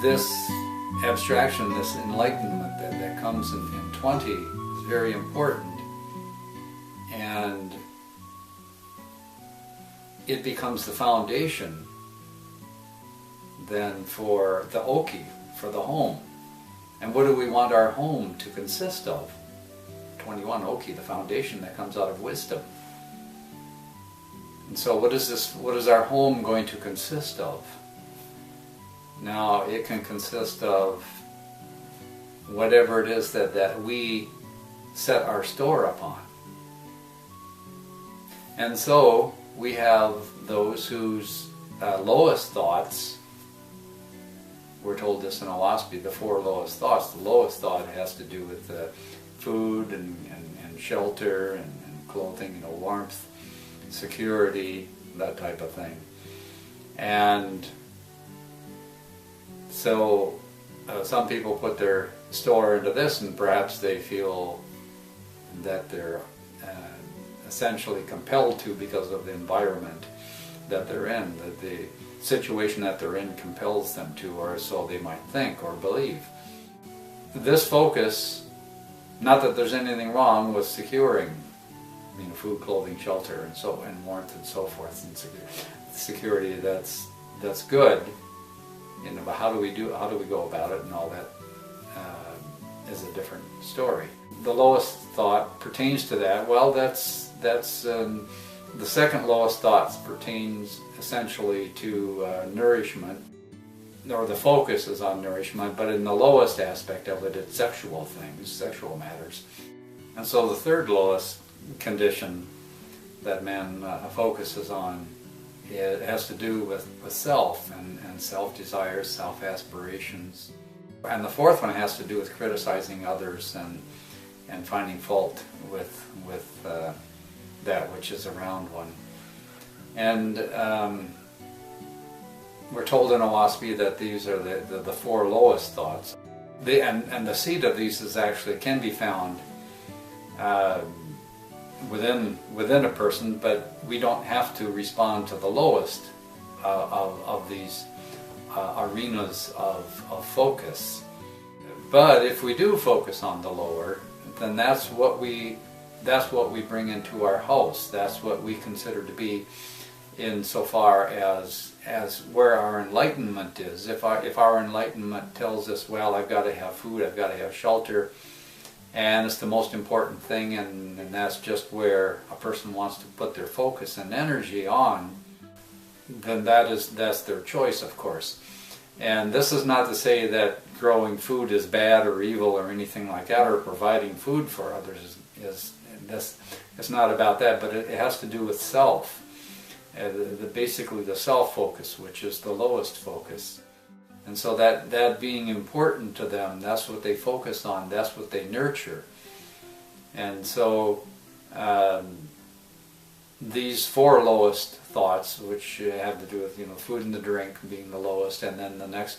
this abstraction, this enlightenment that comes in 20 is very important, and it becomes the foundation then for the Oahspe, for the home. And what do we want our home to consist of? 21 Oahspe, the foundation that comes out of wisdom. And so what is our home going to consist of? Now, it can consist of whatever it is that we set our store upon. And so we have those whose lowest thoughts, we're told this in Oahspe, the 4 lowest thoughts. The lowest thought has to do with food and shelter and clothing, warmth, security, that type of thing. And so some people put their store into this, and perhaps they feel that they're essentially compelled to because of the environment that they're in, that the situation that they're in compels them to, or so they might think or believe. This focus, not that there's anything wrong with securing food, clothing, shelter, and warmth and so forth, and security, that's good. But how do we go about it, and all that is a different story. The lowest thought pertains to that. Well, that's the second lowest thought pertains essentially to nourishment, or the focus is on nourishment, but in the lowest aspect of it, it's sexual things, sexual matters. And so the third lowest condition that man focuses on, it has to do with self and self-desires, self-aspirations. And the fourth one has to do with criticizing others and finding fault with that which is around one. And we're told in Oahspe that these are the 4 lowest thoughts. And the seed of these can be found within a person, but we don't have to respond to the lowest of these arenas of focus. But if we do focus on the lower, then that's what we bring into our house. That's what we consider to be insofar as where our enlightenment is. If our enlightenment tells us, well, I've got to have food, I've got to have shelter, and it's the most important thing, and that's just where a person wants to put their focus and energy on, then that's their choice, of course. And this is not to say that growing food is bad or evil or anything like that, or providing food for others it's not about that, but it has to do with self. Basically the self-focus, which is the lowest focus. And so that being important to them, that's what they focus on, that's what they nurture. And so these 4 lowest thoughts, which have to do with food and the drink being the lowest, and then the next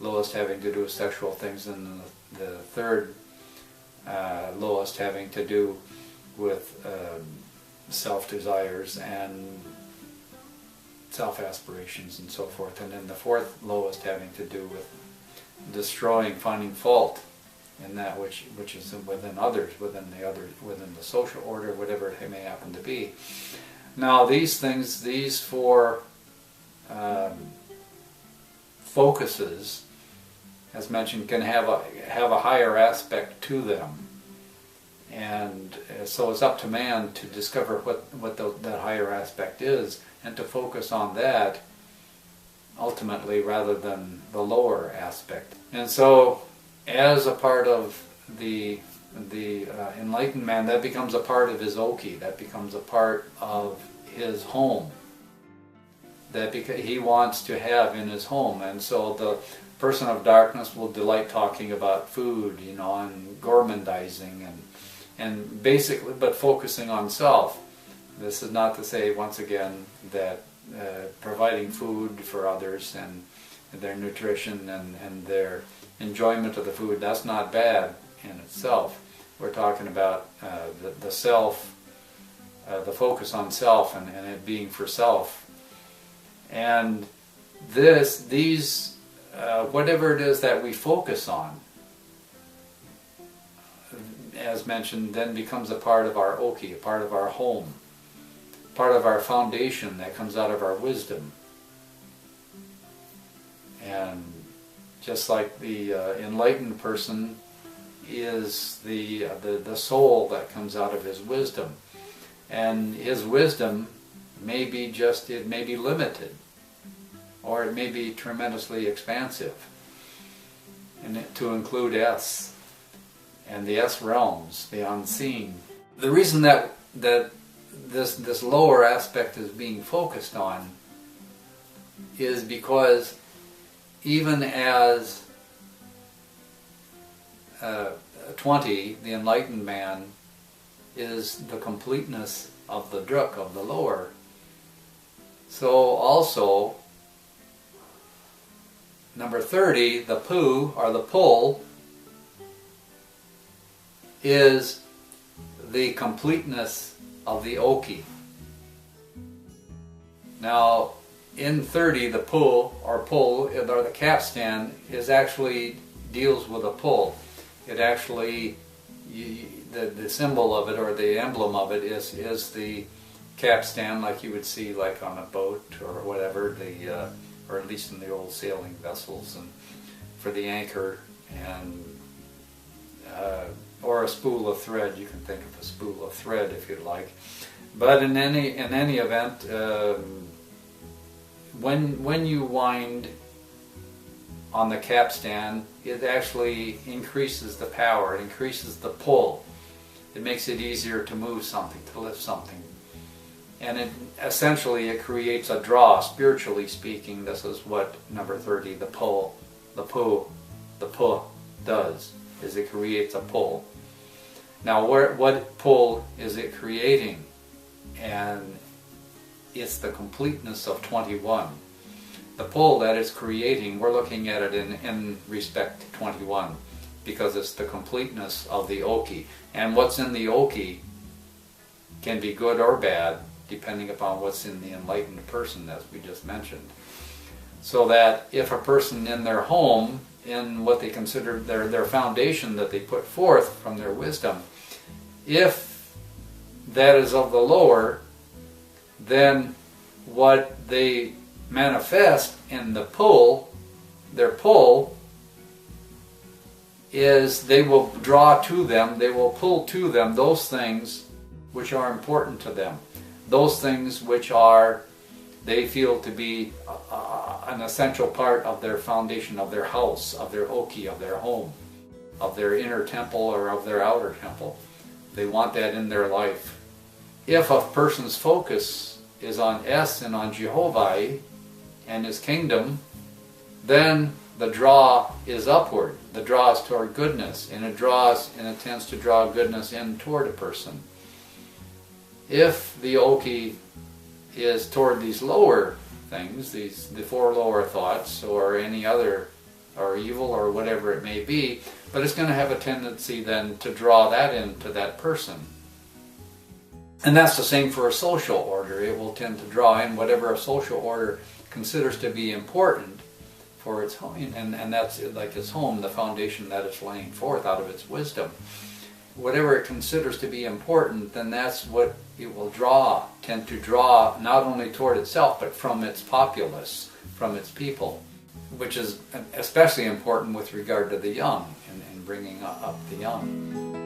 lowest having to do with sexual things, and the third lowest having to do with self-desires and self-aspirations and so forth, and then the 4th lowest having to do with destroying, finding fault in that which is within others, within the social order, whatever it may happen to be. Now these things, these 4 focuses, as mentioned, can have a higher aspect to them. And so it's up to man to discover what that higher aspect is, and to focus on that ultimately rather than the lower aspect. And so as a part of the enlightened man, that becomes a part of his Oahspe, that becomes a part of his home, that he wants to have in his home. And so the person of darkness will delight talking about food, and gormandizing and basically, but focusing on self. This is not to say, once again, that providing food for others and their nutrition and their enjoyment of the food, that's not bad in itself. We're talking about the self, the focus on self and it being for self. And these whatever it is that we focus on, as mentioned, then becomes a part of our Oki, a part of our home, part of our foundation that comes out of our wisdom. And just like the enlightened person is the soul that comes out of his wisdom. And his wisdom may be it may be limited, or it may be tremendously expansive, and to include S and the S realms, the unseen. The reason that this lower aspect is being focused on is because even as 20, the enlightened man, is the completeness of the druk, of the lower, so also number 30, the pu, or the pull, is the completeness of the Oki. Now, in 30, the pull, or the capstan, deals with a pull. It actually, the symbol of it, or the emblem of it, is the capstan, like you would see like on a boat or whatever, or at least in the old sailing vessels, and for the anchor, and or a spool of thread. You can think of a spool of thread if you'd like. But in any event, when you wind on the capstan, it actually increases the power, it increases the pull. It makes it easier to move something, to lift something. And essentially it creates a draw, spiritually speaking. This is what number 30, the pull, the pu does, is it creates a pull. Now what pull is it creating? And it's the completeness of 21. The pull that it's creating, we're looking at it in respect to 21, because it's the completeness of the Oki. And what's in the Oki can be good or bad, depending upon what's in the enlightened person, as we just mentioned. So that if a person in their home, in what they consider their foundation that they put forth from their wisdom, if that is of the lower, then what they manifest in the pull, their pull, is they will draw to them, they will pull to them those things which are important to them. Those things which they feel to be an essential part of their foundation, of their house, of their Oki, of their home, of their inner temple or of their outer temple. They want that in their life. If a person's focus is on S and on Jehovah and his kingdom, then the draw is upward. The draw is toward goodness, and it tends to draw goodness in toward a person. If the Oki is toward these lower things, the four lower thoughts, or any other, or evil, or whatever it may be, but it's going to have a tendency then to draw that into that person. And that's the same for a social order. It will tend to draw in whatever a social order considers to be important for its home, and that's like its home, the foundation that it's laying forth out of its wisdom. Whatever it considers to be important, then that's what it will tend to draw, not only toward itself, but from its populace, from its people, which is especially important with regard to the young, and bringing up the young.